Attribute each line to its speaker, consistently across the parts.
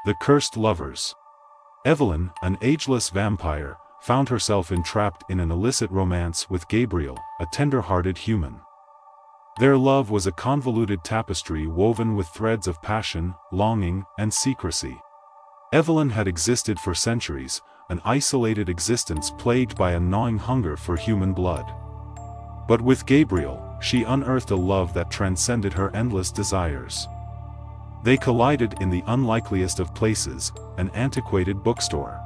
Speaker 1: The Cursed Lovers. Evelyn, an ageless vampire, found herself entrapped in an illicit romance with Gabriel, a tender-hearted human. Their love was a convoluted tapestry woven with threads of passion, longing, and secrecy. Evelyn had existed for centuries, an isolated existence plagued by a gnawing hunger for human blood. But with Gabriel, she unearthed a love that transcended her endless desires. They collided in the unlikeliest of places, an antiquated bookstore.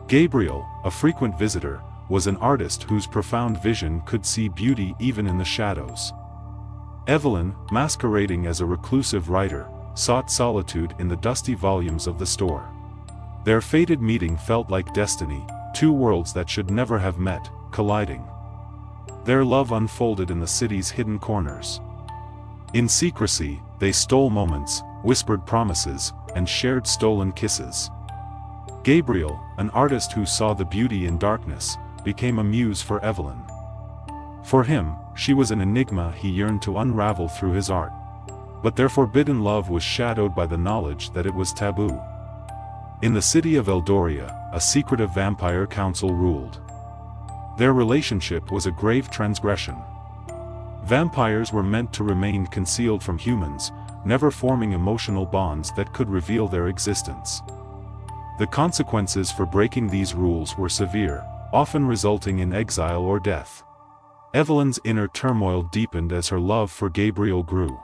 Speaker 1: Gabriel, a frequent visitor, was an artist whose profound vision could see beauty even in the shadows. Evelyn, masquerading as a reclusive writer, sought solitude in the dusty volumes of the store. Their fated meeting felt like destiny, two worlds that should never have met, colliding. Their love unfolded in the city's hidden corners. In secrecy, they stole moments, whispered promises, and shared stolen kisses. Gabriel, an artist who saw the beauty in darkness, became a muse for Evelyn. For him, she was an enigma he yearned to unravel through his art. But their forbidden love was shadowed by the knowledge that it was taboo. In the city of Eldoria, a secretive vampire council ruled. Their relationship was a grave transgression. Vampires were meant to remain concealed from humans, never forming emotional bonds that could reveal their existence. The consequences for breaking these rules were severe, often resulting in exile or death. Evelyn's inner turmoil deepened as her love for Gabriel grew.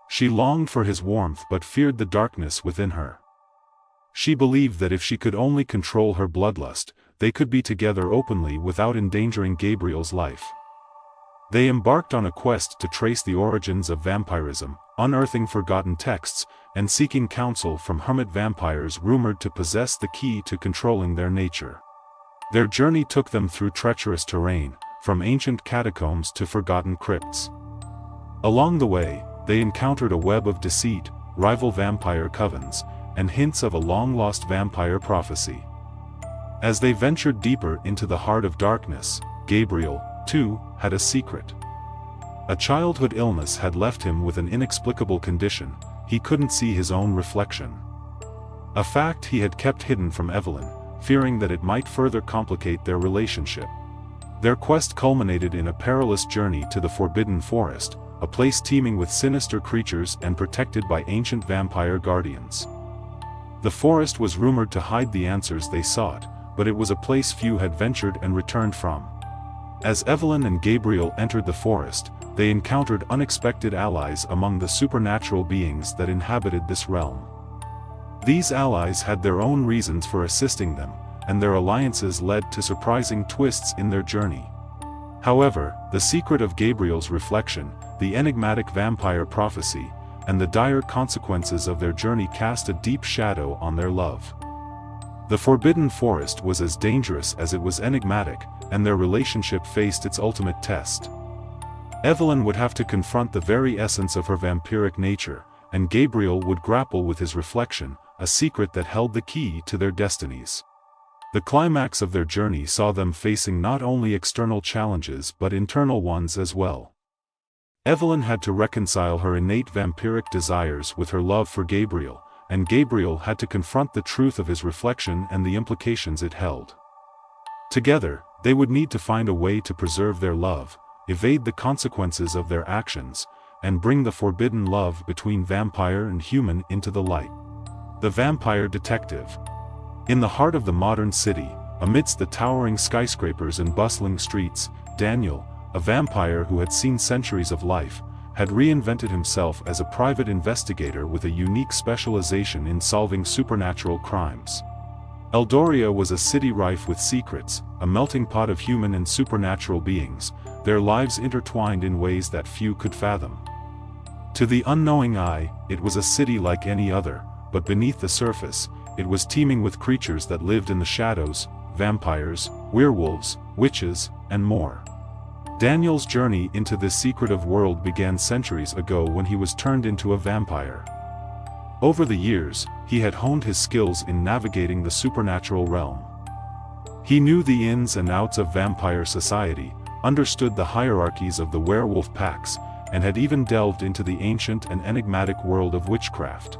Speaker 1: She longed for his warmth but feared the darkness within her. She believed that if she could only control her bloodlust, they could be together openly without endangering Gabriel's life. They embarked on a quest to trace the origins of vampirism, unearthing forgotten texts, and seeking counsel from hermit vampires rumored to possess the key to controlling their nature. Their journey took them through treacherous terrain, from ancient catacombs to forgotten crypts. Along the way, they encountered a web of deceit, rival vampire covens, and hints of a long-lost vampire prophecy. As they ventured deeper into the heart of darkness, Gabriel, too, had a secret. A childhood illness had left him with an inexplicable condition: he couldn't see his own reflection. A fact he had kept hidden from Evelyn, fearing that it might further complicate their relationship. Their quest culminated in a perilous journey to the Forbidden Forest, a place teeming with sinister creatures and protected by ancient vampire guardians. The forest was rumored to hide the answers they sought, but it was a place few had ventured and returned from. As Evelyn and Gabriel entered the forest, they encountered unexpected allies among the supernatural beings that inhabited this realm. These allies had their own reasons for assisting them, and their alliances led to surprising twists in their journey. However, the secret of Gabriel's reflection, the enigmatic vampire prophecy, and the dire consequences of their journey cast a deep shadow on their love. The Forbidden Forest was as dangerous as it was enigmatic, and their relationship faced its ultimate test. Evelyn would have to confront the very essence of her vampiric nature, and Gabriel would grapple with his reflection, a secret that held the key to their destinies. The climax of their journey saw them facing not only external challenges but internal ones as well. Evelyn had to reconcile her innate vampiric desires with her love for Gabriel, and Gabriel had to confront the truth of his reflection and the implications it held. Together, they would need to find a way to preserve their love, evade the consequences of their actions, and bring the forbidden love between vampire and human into the light. The Vampire Detective. In the heart of the modern city, amidst the towering skyscrapers and bustling streets, Daniel, a vampire who had seen centuries of life, had reinvented himself as a private investigator with a unique specialization in solving supernatural crimes. Eldoria was a city rife with secrets, a melting pot of human and supernatural beings, their lives intertwined in ways that few could fathom. To the unknowing eye, it was a city like any other, but beneath the surface, it was teeming with creatures that lived in the shadows: vampires, werewolves, witches, and more. Daniel's journey into this secretive world began centuries ago when he was turned into a vampire. Over the years, he had honed his skills in navigating the supernatural realm. He knew the ins and outs of vampire society, understood the hierarchies of the werewolf packs, and had even delved into the ancient and enigmatic world of witchcraft.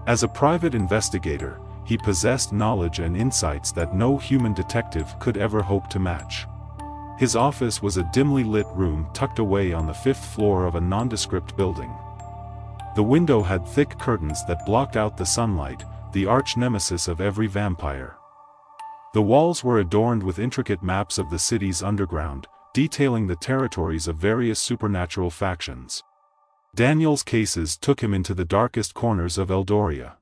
Speaker 1: As a private investigator, he possessed knowledge and insights that no human detective could ever hope to match. His office was a dimly lit room tucked away on the 5th floor of a nondescript building. The window had thick curtains that blocked out the sunlight, the arch-nemesis of every vampire. The walls were adorned with intricate maps of the city's underground, detailing the territories of various supernatural factions. Daniel's cases took him into the darkest corners of Eldoria.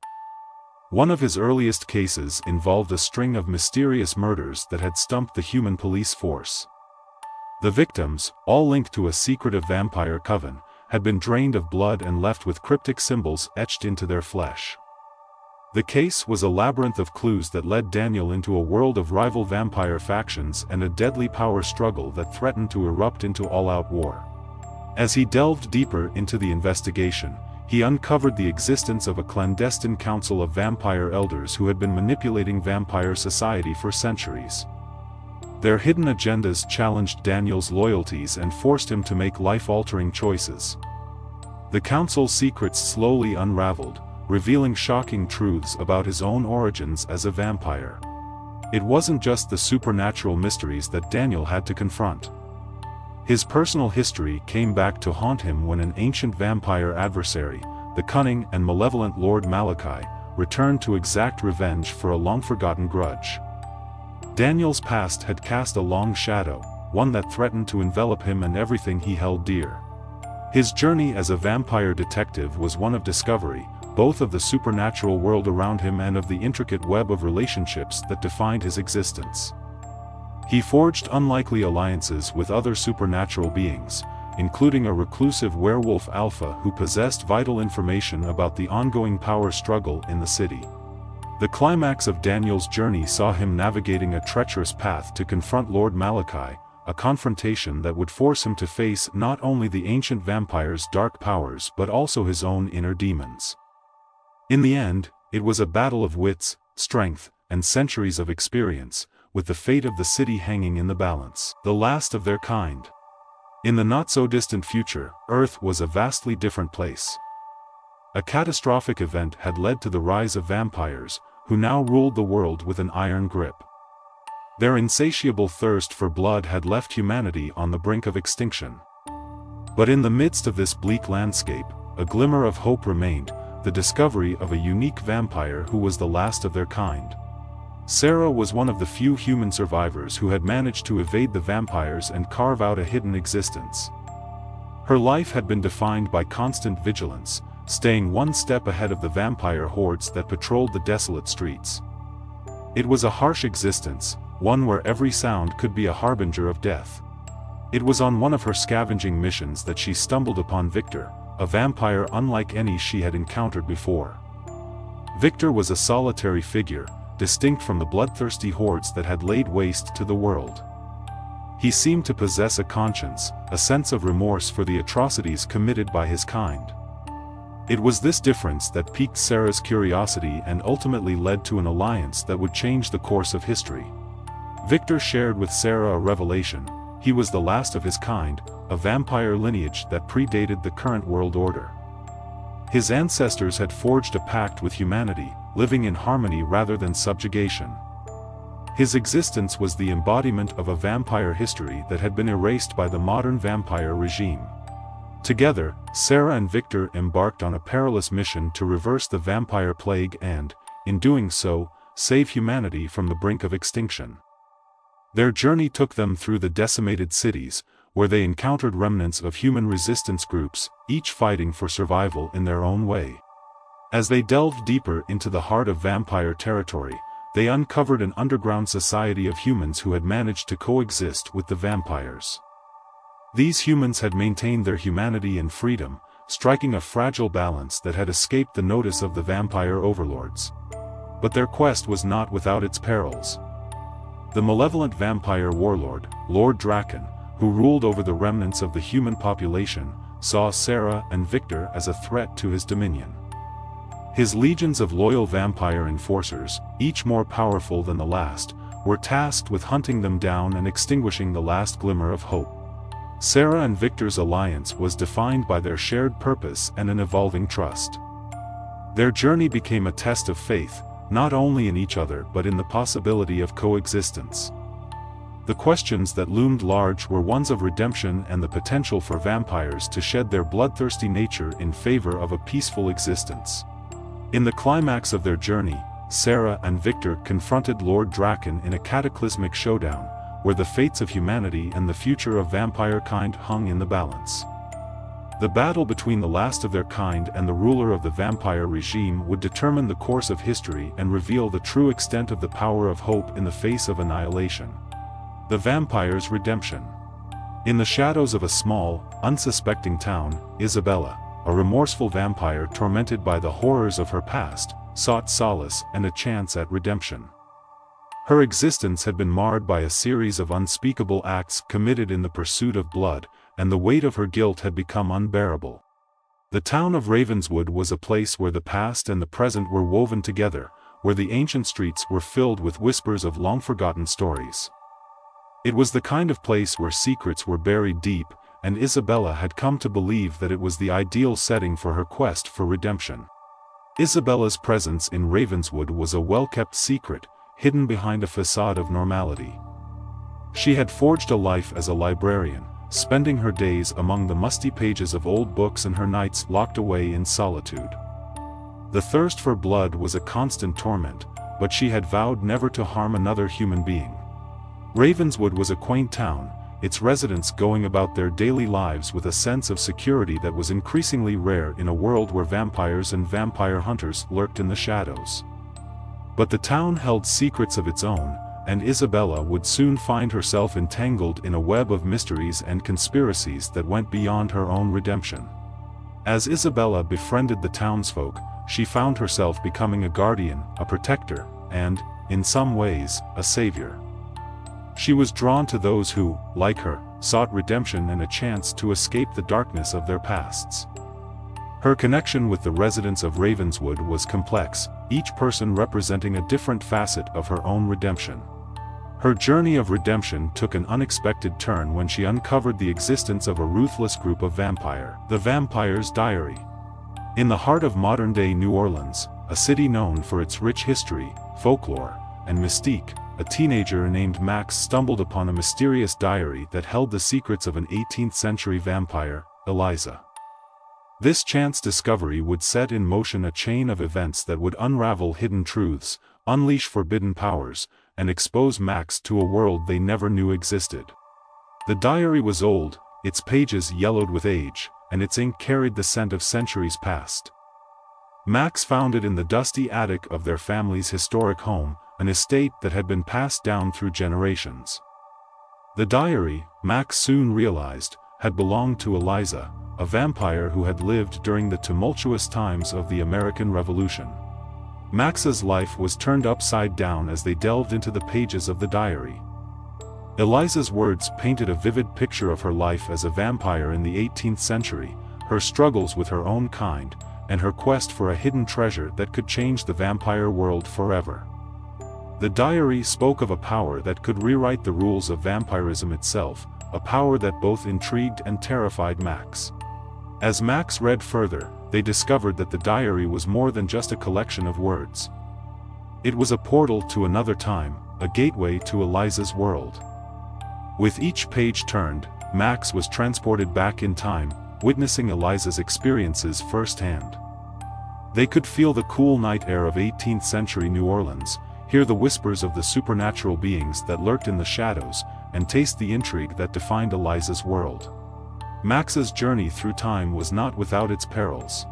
Speaker 1: One of his earliest cases involved a string of mysterious murders that had stumped the human police force. The victims, all linked to a secretive vampire coven, had been drained of blood and left with cryptic symbols etched into their flesh. The case was a labyrinth of clues that led Daniel into a world of rival vampire factions and a deadly power struggle that threatened to erupt into all-out war. As he delved deeper into the investigation, he uncovered the existence of a clandestine council of vampire elders who had been manipulating vampire society for centuries. Their hidden agendas challenged Daniel's loyalties and forced him to make life-altering choices. The council's secrets slowly unraveled, revealing shocking truths about his own origins as a vampire. It wasn't just the supernatural mysteries that Daniel had to confront. His personal history came back to haunt him when an ancient vampire adversary, the cunning and malevolent Lord Malachi, returned to exact revenge for a long-forgotten grudge. Daniel's past had cast a long shadow, one that threatened to envelop him and everything he held dear. His journey as a vampire detective was one of discovery, both of the supernatural world around him and of the intricate web of relationships that defined his existence. He forged unlikely alliances with other supernatural beings, including a reclusive werewolf alpha who possessed vital information about the ongoing power struggle in the city. The climax of Daniel's journey saw him navigating a treacherous path to confront Lord Malachi, a confrontation that would force him to face not only the ancient vampire's dark powers but also his own inner demons. In the end, it was a battle of wits, strength, and centuries of experience, with the fate of the city hanging in the balance, the last of their kind. In the not-so-distant future, Earth was a vastly different place. A catastrophic event had led to the rise of vampires, who now ruled the world with an iron grip. Their insatiable thirst for blood had left humanity on the brink of extinction. But in the midst of this bleak landscape, a glimmer of hope remained, the discovery of a unique vampire who was the last of their kind. Sarah was one of the few human survivors who had managed to evade the vampires and carve out a hidden existence. Her life had been defined by constant vigilance, staying one step ahead of the vampire hordes that patrolled the desolate streets. It was a harsh existence, one where every sound could be a harbinger of death. It was on one of her scavenging missions that she stumbled upon Victor, a vampire unlike any she had encountered before. Victor was a solitary figure, distinct from the bloodthirsty hordes that had laid waste to the world. He seemed to possess a conscience, a sense of remorse for the atrocities committed by his kind. It was this difference that piqued Sarah's curiosity and ultimately led to an alliance that would change the course of history. Victor shared with Sarah a revelation: he was the last of his kind, a vampire lineage that predated the current world order. His ancestors had forged a pact with humanity, living in harmony rather than subjugation. His existence was the embodiment of a vampire history that had been erased by the modern vampire regime. Together, Sarah and Victor embarked on a perilous mission to reverse the vampire plague and, in doing so, save humanity from the brink of extinction. Their journey took them through the decimated cities, where they encountered remnants of human resistance groups, each fighting for survival in their own way. As they delved deeper into the heart of vampire territory, they uncovered an underground society of humans who had managed to coexist with the vampires. These humans had maintained their humanity and freedom, striking a fragile balance that had escaped the notice of the vampire overlords. But their quest was not without its perils. The malevolent vampire warlord, Lord Draken, who ruled over the remnants of the human population, saw Sarah and Victor as a threat to his dominion. His legions of loyal vampire enforcers, each more powerful than the last, were tasked with hunting them down and extinguishing the last glimmer of hope. Sarah and Victor's alliance was defined by their shared purpose and an evolving trust. Their journey became a test of faith, not only in each other but in the possibility of coexistence. The questions that loomed large were ones of redemption and the potential for vampires to shed their bloodthirsty nature in favor of a peaceful existence. In the climax of their journey, Sarah and Victor confronted Lord Draken in a cataclysmic showdown, where the fates of humanity and the future of vampire kind hung in the balance. The battle between the last of their kind and the ruler of the vampire regime would determine the course of history and reveal the true extent of the power of hope in the face of annihilation. The vampire's redemption. In the shadows of a small, unsuspecting town, Isabella, a remorseful vampire tormented by the horrors of her past, sought solace and a chance at redemption. Her existence had been marred by a series of unspeakable acts committed in the pursuit of blood, and the weight of her guilt had become unbearable. The town of Ravenswood was a place where the past and the present were woven together, where the ancient streets were filled with whispers of long-forgotten stories. It was the kind of place where secrets were buried deep, and Isabella had come to believe that it was the ideal setting for her quest for redemption. Isabella's presence in Ravenswood was a well-kept secret, hidden behind a facade of normality. She had forged a life as a librarian, spending her days among the musty pages of old books and her nights locked away in solitude. The thirst for blood was a constant torment, but she had vowed never to harm another human being. Ravenswood was a quaint town, its residents going about their daily lives with a sense of security that was increasingly rare in a world where vampires and vampire hunters lurked in the shadows. But the town held secrets of its own, and Isabella would soon find herself entangled in a web of mysteries and conspiracies that went beyond her own redemption. As Isabella befriended the townsfolk, she found herself becoming a guardian, a protector, and, in some ways, a savior. She was drawn to those who, like her, sought redemption and a chance to escape the darkness of their pasts. Her connection with the residents of Ravenswood was complex, each person representing a different facet of her own redemption. Her journey of redemption took an unexpected turn when she uncovered the existence of a ruthless group of vampires, the Vampire's Diary. In the heart of modern-day New Orleans, a city known for its rich history, folklore, and mystique, a teenager named Max stumbled upon a mysterious diary that held the secrets of an 18th-century vampire, Eliza. This chance discovery would set in motion a chain of events that would unravel hidden truths, unleash forbidden powers, and expose Max to a world they never knew existed. The diary was old, its pages yellowed with age, and its ink carried the scent of centuries past. Max found it in the dusty attic of their family's historic home, an estate that had been passed down through generations. The diary, Max soon realized, had belonged to Eliza, a vampire who had lived during the tumultuous times of the American Revolution. Max's life was turned upside down as they delved into the pages of the diary. Eliza's words painted a vivid picture of her life as a vampire in the 18th century, her struggles with her own kind, and her quest for a hidden treasure that could change the vampire world forever. The diary spoke of a power that could rewrite the rules of vampirism itself, a power that both intrigued and terrified Max. As Max read further, they discovered that the diary was more than just a collection of words. It was a portal to another time, a gateway to Eliza's world. With each page turned, Max was transported back in time, witnessing Eliza's experiences firsthand. They could feel the cool night air of 18th century New Orleans, hear the whispers of the supernatural beings that lurked in the shadows, and taste the intrigue that defined Eliza's world. Max's journey through time was not without its perils.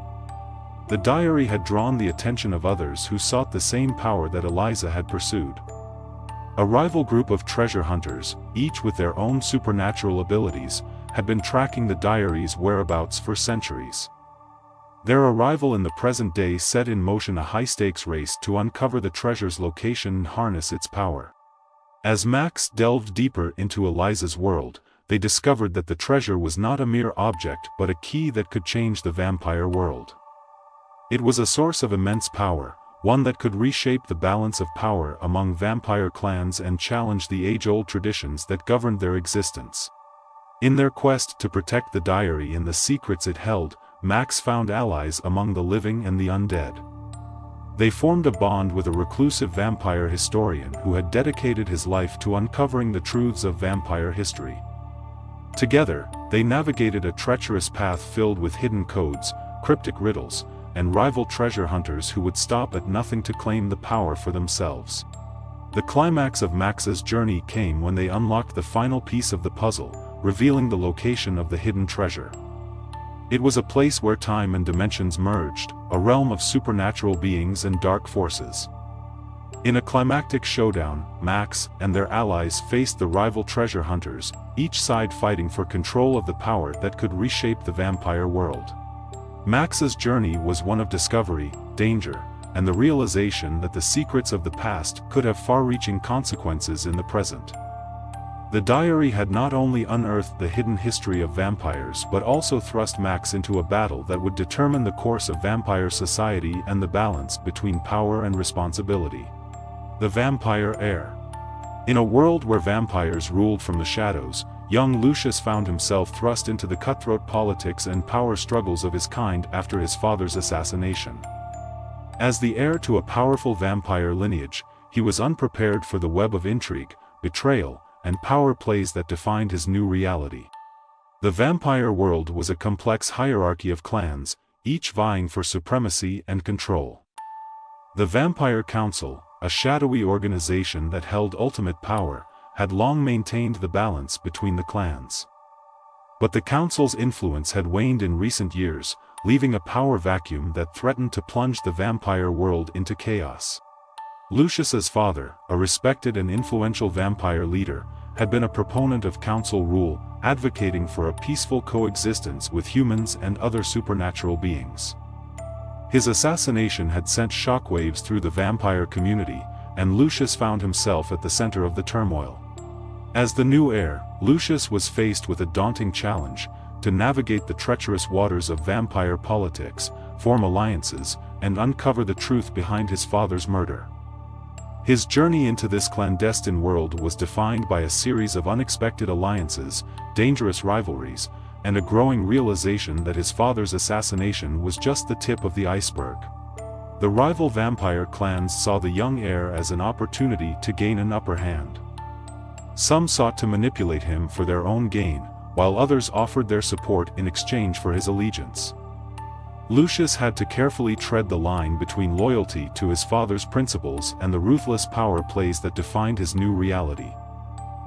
Speaker 1: The diary had drawn the attention of others who sought the same power that Eliza had pursued. A rival group of treasure hunters, each with their own supernatural abilities, had been tracking the diary's whereabouts for centuries. Their arrival in the present day set in motion a high-stakes race to uncover the treasure's location and harness its power. As Max delved deeper into Eliza's world, they discovered that the treasure was not a mere object but a key that could change the vampire world. It was a source of immense power, one that could reshape the balance of power among vampire clans and challenge the age-old traditions that governed their existence. In their quest to protect the diary and the secrets it held, Max found allies among the living and the undead. They formed a bond with a reclusive vampire historian who had dedicated his life to uncovering the truths of vampire history. Together, they navigated a treacherous path filled with hidden codes, cryptic riddles, and rival treasure hunters who would stop at nothing to claim the power for themselves. The climax of Max's journey came when they unlocked the final piece of the puzzle, revealing the location of the hidden treasure. It was a place where time and dimensions merged, a realm of supernatural beings and dark forces. In a climactic showdown, Max and their allies faced the rival treasure hunters, each side fighting for control of the power that could reshape the vampire world. Max's journey was one of discovery, danger, and the realization that the secrets of the past could have far-reaching consequences in the present. The diary had not only unearthed the hidden history of vampires but also thrust Max into a battle that would determine the course of vampire society and the balance between power and responsibility. The Vampire Heir. In a world where vampires ruled from the shadows, young Lucius found himself thrust into the cutthroat politics and power struggles of his kind after his father's assassination. As the heir to a powerful vampire lineage, he was unprepared for the web of intrigue, betrayal, and power plays that defined his new reality. The vampire world was a complex hierarchy of clans, each vying for supremacy and control. The Vampire Council, a shadowy organization that held ultimate power, had long maintained the balance between the clans. But the council's influence had waned in recent years, leaving a power vacuum that threatened to plunge the vampire world into chaos. Lucius's father, a respected and influential vampire leader, had been a proponent of council rule, advocating for a peaceful coexistence with humans and other supernatural beings. His assassination had sent shockwaves through the vampire community, and Lucius found himself at the center of the turmoil. As the new heir, Lucius was faced with a daunting challenge: to navigate the treacherous waters of vampire politics, form alliances, and uncover the truth behind his father's murder. His journey into this clandestine world was defined by a series of unexpected alliances, dangerous rivalries, and a growing realization that his father's assassination was just the tip of the iceberg. The rival vampire clans saw the young heir as an opportunity to gain an upper hand. Some sought to manipulate him for their own gain, while others offered their support in exchange for his allegiance. Lucius had to carefully tread the line between loyalty to his father's principles and the ruthless power plays that defined his new reality.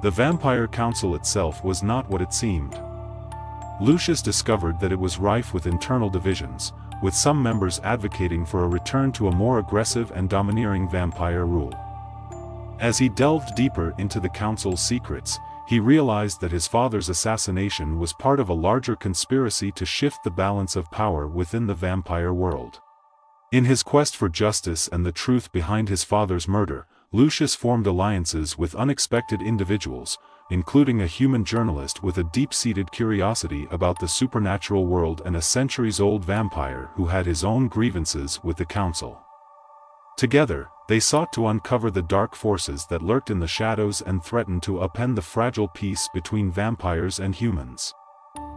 Speaker 1: The Vampire Council itself was not what it seemed. Lucius discovered that it was rife with internal divisions, with some members advocating for a return to a more aggressive and domineering vampire rule. As he delved deeper into the council's secrets, he realized that his father's assassination was part of a larger conspiracy to shift the balance of power within the vampire world. In his quest for justice and the truth behind his father's murder, Lucius formed alliances with unexpected individuals, including a human journalist with a deep-seated curiosity about the supernatural world and a centuries-old vampire who had his own grievances with the council. Together, they sought to uncover the dark forces that lurked in the shadows and threatened to upend the fragile peace between vampires and humans.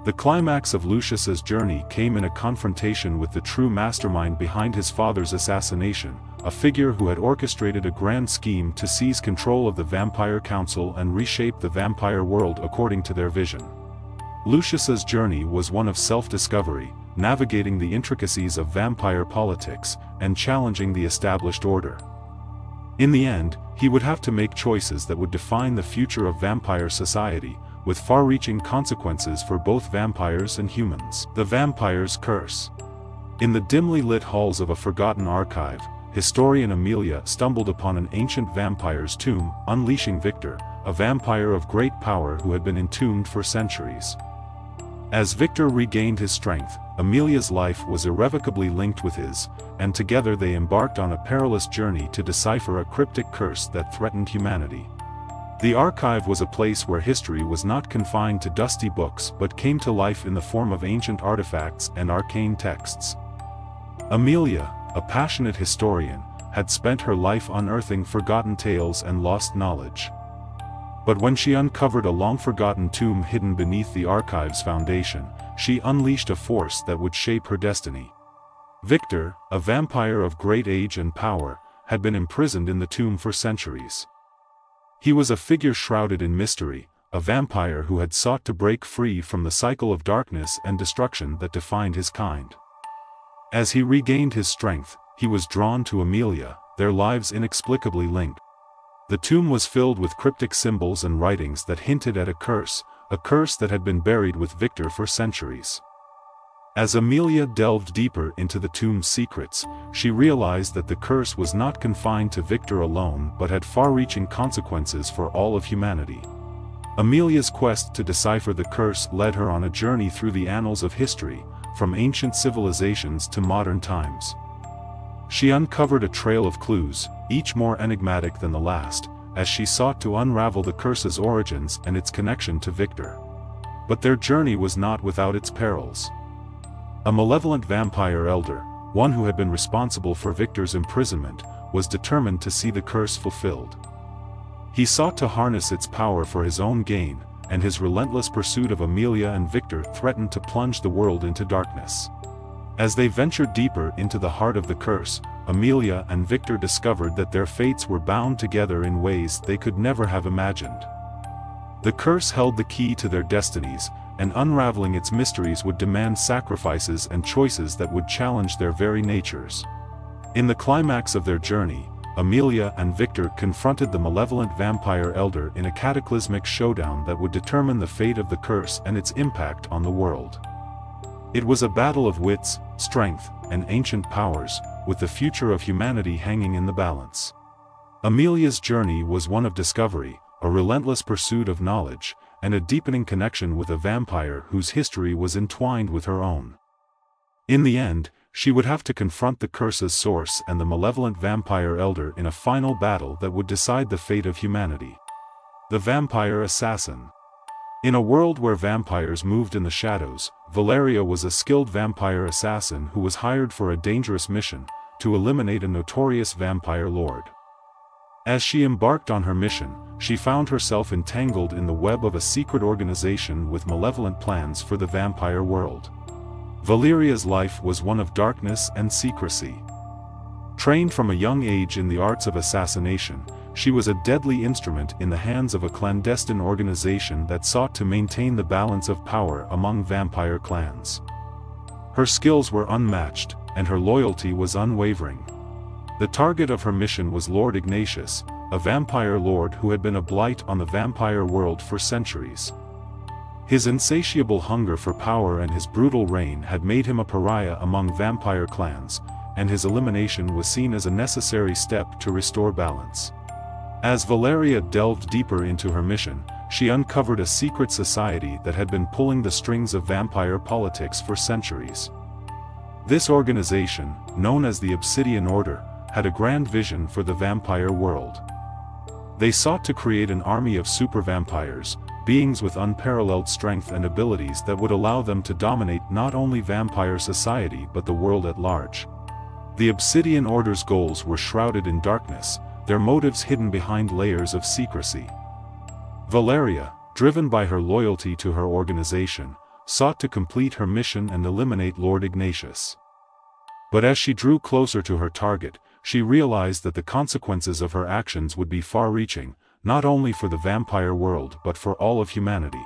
Speaker 1: The climax of Lucius's journey came in a confrontation with the true mastermind behind his father's assassination, a figure who had orchestrated a grand scheme to seize control of the Vampire Council and reshape the vampire world according to their vision. Lucius's journey was one of self-discovery, navigating the intricacies of vampire politics, and challenging the established order. In the end, he would have to make choices that would define the future of vampire society, with far-reaching consequences for both vampires and humans. The Vampire's Curse. In the dimly lit halls of a forgotten archive, historian Amelia stumbled upon an ancient vampire's tomb, unleashing Victor, a vampire of great power who had been entombed for centuries. As Victor regained his strength, Amelia's life was irrevocably linked with his, and together they embarked on a perilous journey to decipher a cryptic curse that threatened humanity. The archive was a place where history was not confined to dusty books but came to life in the form of ancient artifacts and arcane texts. Amelia, a passionate historian, had spent her life unearthing forgotten tales and lost knowledge. But when she uncovered a long-forgotten tomb hidden beneath the archive's foundation, she unleashed a force that would shape her destiny. Victor, a vampire of great age and power, had been imprisoned in the tomb for centuries. He was a figure shrouded in mystery, a vampire who had sought to break free from the cycle of darkness and destruction that defined his kind. As he regained his strength, he was drawn to Amelia, their lives inexplicably linked. The tomb was filled with cryptic symbols and writings that hinted at a curse that had been buried with Victor for centuries. As Amelia delved deeper into the tomb's secrets, she realized that the curse was not confined to Victor alone but had far-reaching consequences for all of humanity. Amelia's quest to decipher the curse led her on a journey through the annals of history, from ancient civilizations to modern times. She uncovered a trail of clues, each more enigmatic than the last, as she sought to unravel the curse's origins and its connection to Victor. But their journey was not without its perils. A malevolent vampire elder, one who had been responsible for Victor's imprisonment, was determined to see the curse fulfilled. He sought to harness its power for his own gain, and his relentless pursuit of Amelia and Victor threatened to plunge the world into darkness. As they ventured deeper into the heart of the curse, Amelia and Victor discovered that their fates were bound together in ways they could never have imagined. The curse held the key to their destinies, and unraveling its mysteries would demand sacrifices and choices that would challenge their very natures. In the climax of their journey, Amelia and Victor confronted the malevolent vampire elder in a cataclysmic showdown that would determine the fate of the curse and its impact on the world. It was a battle of wits, strength, and ancient powers, with the future of humanity hanging in the balance. Amelia's journey was one of discovery, a relentless pursuit of knowledge, and a deepening connection with a vampire whose history was entwined with her own. In the end, she would have to confront the curse's source and the malevolent vampire elder in a final battle that would decide the fate of humanity. The Vampire Assassin. In a world where vampires moved in the shadows, Valeria was a skilled vampire assassin who was hired for a dangerous mission, to eliminate a notorious vampire lord. As she embarked on her mission, she found herself entangled in the web of a secret organization with malevolent plans for the vampire world. Valeria's life was one of darkness and secrecy. Trained from a young age in the arts of assassination, she was a deadly instrument in the hands of a clandestine organization that sought to maintain the balance of power among vampire clans. Her skills were unmatched, and her loyalty was unwavering. The target of her mission was Lord Ignatius, a vampire lord who had been a blight on the vampire world for centuries. His insatiable hunger for power and his brutal reign had made him a pariah among vampire clans, and his elimination was seen as a necessary step to restore balance. As Valeria delved deeper into her mission, she uncovered a secret society that had been pulling the strings of vampire politics for centuries. This organization, known as the Obsidian Order, had a grand vision for the vampire world. They sought to create an army of super vampires, beings with unparalleled strength and abilities that would allow them to dominate not only vampire society but the world at large. The Obsidian Order's goals were shrouded in darkness, their motives hidden behind layers of secrecy. Valeria, driven by her loyalty to her organization, sought to complete her mission and eliminate Lord Ignatius. But as she drew closer to her target, she realized that the consequences of her actions would be far-reaching, not only for the vampire world but for all of humanity.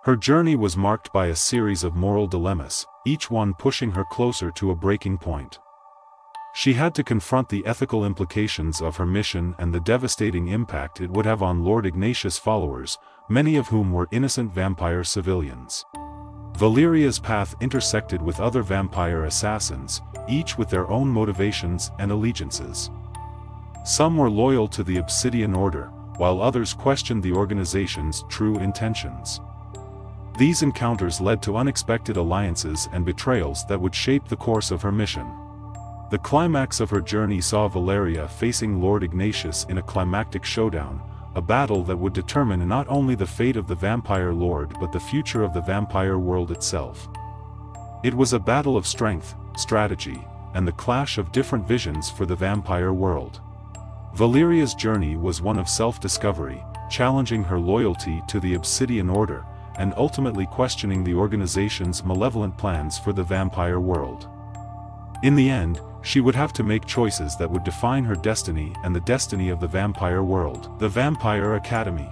Speaker 1: Her journey was marked by a series of moral dilemmas, each one pushing her closer to a breaking point. She had to confront the ethical implications of her mission and the devastating impact it would have on Lord Ignatius' followers, many of whom were innocent vampire civilians. Valeria's path intersected with other vampire assassins, each with their own motivations and allegiances. Some were loyal to the Obsidian Order, while others questioned the organization's true intentions. These encounters led to unexpected alliances and betrayals that would shape the course of her mission. The climax of her journey saw Valeria facing Lord Ignatius in a climactic showdown, a battle that would determine not only the fate of the vampire lord but the future of the vampire world itself. It was a battle of strength, strategy, and the clash of different visions for the vampire world. Valeria's journey was one of self-discovery, challenging her loyalty to the Obsidian Order, and ultimately questioning the organization's malevolent plans for the vampire world. In the end, she would have to make choices that would define her destiny and the destiny of the vampire world. The Vampire Academy.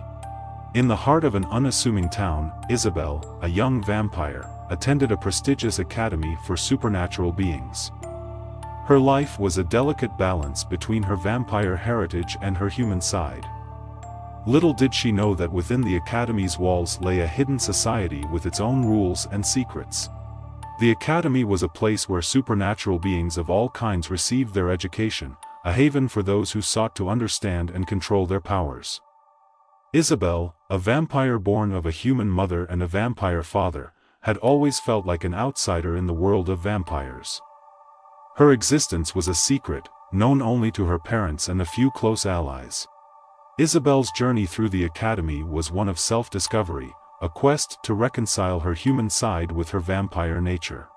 Speaker 1: In the heart of an unassuming town, Isabel, a young vampire, attended a prestigious academy for supernatural beings. Her life was a delicate balance between her vampire heritage and her human side. Little did she know that within the academy's walls lay a hidden society with its own rules and secrets. The academy was a place where supernatural beings of all kinds received their education, a haven for those who sought to understand and control their powers. Isabel, a vampire born of a human mother and a vampire father, had always felt like an outsider in the world of vampires. Her existence was a secret, known only to her parents and a few close allies. Isabel's journey through the academy was one of self-discovery, a quest to reconcile her human side with her vampire nature.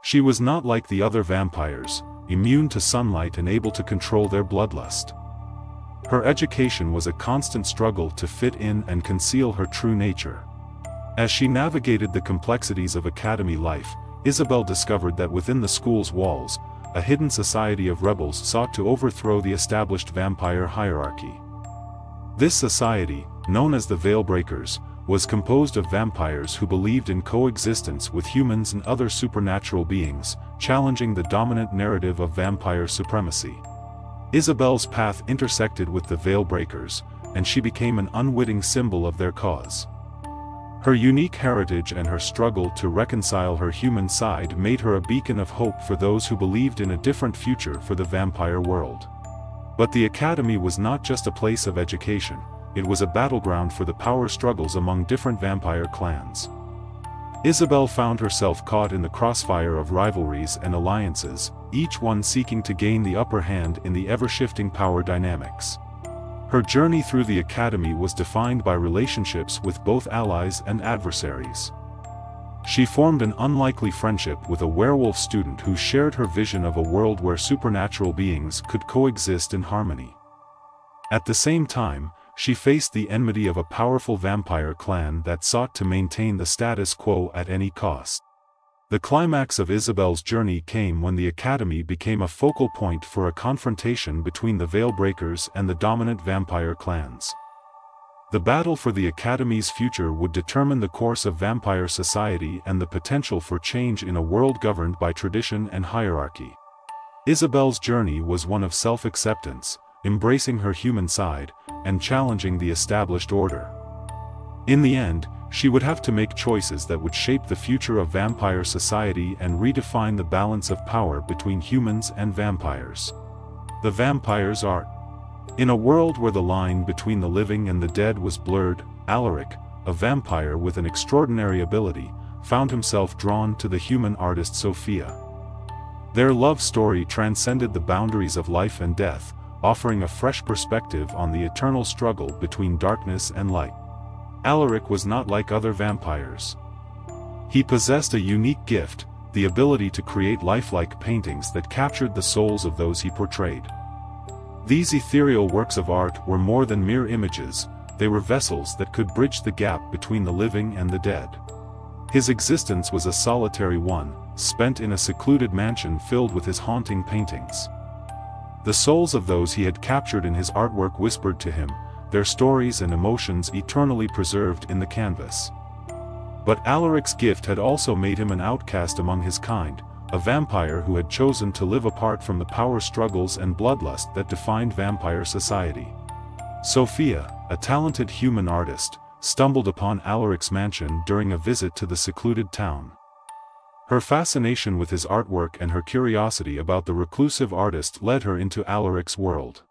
Speaker 1: She was not like the other vampires, immune to sunlight and able to control their bloodlust. Her education was a constant struggle to fit in and conceal her true nature. As she navigated the complexities of academy life, Isabel discovered that within the school's walls, a hidden society of rebels sought to overthrow the established vampire hierarchy. This society, known as the Veilbreakers, was composed of vampires who believed in coexistence with humans and other supernatural beings, challenging the dominant narrative of vampire supremacy. Isabel's path intersected with the Veilbreakers, and she became an unwitting symbol of their cause. Her unique heritage and her struggle to reconcile her human side made her a beacon of hope for those who believed in a different future for the vampire world. But the academy was not just a place of education, it was a battleground for the power struggles among different vampire clans. Isabel found herself caught in the crossfire of rivalries and alliances, each one seeking to gain the upper hand in the ever-shifting power dynamics. Her journey through the academy was defined by relationships with both allies and adversaries. She formed an unlikely friendship with a werewolf student who shared her vision of a world where supernatural beings could coexist in harmony. At the same time, she faced the enmity of a powerful vampire clan that sought to maintain the status quo at any cost. The climax of Isabel's journey came when the academy became a focal point for a confrontation between the Veilbreakers and the dominant vampire clans. The battle for the academy's future would determine the course of vampire society and the potential for change in a world governed by tradition and hierarchy. Isabel's journey was one of self-acceptance, embracing her human side, and challenging the established order. In the end, she would have to make choices that would shape the future of vampire society and redefine the balance of power between humans and vampires. The vampire's art. In a world where the line between the living and the dead was blurred, Alaric, a vampire with an extraordinary ability, found himself drawn to the human artist Sophia. Their love story transcended the boundaries of life and death, offering a fresh perspective on the eternal struggle between darkness and light. Alaric was not like other vampires. He possessed a unique gift, the ability to create lifelike paintings that captured the souls of those he portrayed. These ethereal works of art were more than mere images, they were vessels that could bridge the gap between the living and the dead. His existence was a solitary one, spent in a secluded mansion filled with his haunting paintings. The souls of those he had captured in his artwork whispered to him, their stories and emotions eternally preserved in the canvas. But Alaric's gift had also made him an outcast among his kind, a vampire who had chosen to live apart from the power struggles and bloodlust that defined vampire society. Sophia, a talented human artist, stumbled upon Alaric's mansion during a visit to the secluded town. Her fascination with his artwork and her curiosity about the reclusive artist led her into Alaric's world.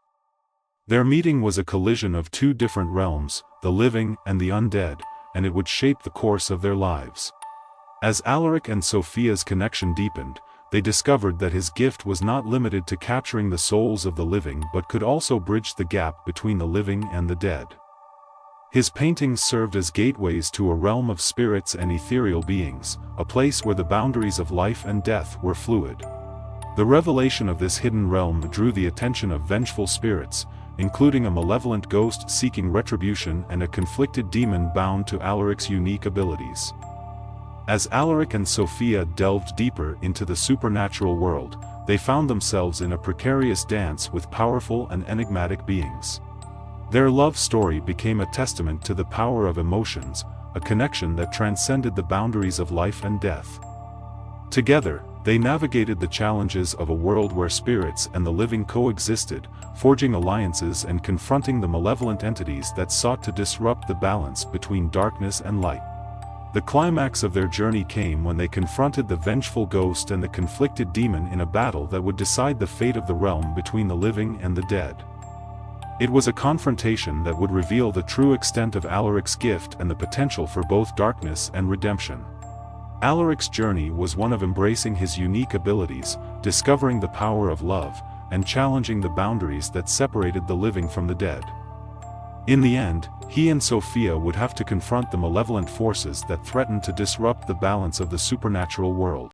Speaker 1: Their meeting was a collision of two different realms, the living and the undead, and it would shape the course of their lives. As Alaric and Sophia's connection deepened, they discovered that his gift was not limited to capturing the souls of the living but could also bridge the gap between the living and the dead. His paintings served as gateways to a realm of spirits and ethereal beings, a place where the boundaries of life and death were fluid. The revelation of this hidden realm drew the attention of vengeful spirits, including a malevolent ghost seeking retribution and a conflicted demon bound to Alaric's unique abilities. As Alaric and Sophia delved deeper into the supernatural world, they found themselves in a precarious dance with powerful and enigmatic beings. Their love story became a testament to the power of emotions, a connection that transcended the boundaries of life and death. Together, they navigated the challenges of a world where spirits and the living coexisted, forging alliances and confronting the malevolent entities that sought to disrupt the balance between darkness and light. The climax of their journey came when they confronted the vengeful ghost and the conflicted demon in a battle that would decide the fate of the realm between the living and the dead. It was a confrontation that would reveal the true extent of Alaric's gift and the potential for both darkness and redemption. Alaric's journey was one of embracing his unique abilities, discovering the power of love, and challenging the boundaries that separated the living from the dead. In the end, he and Sophia would have to confront the malevolent forces that threatened to disrupt the balance of the supernatural world.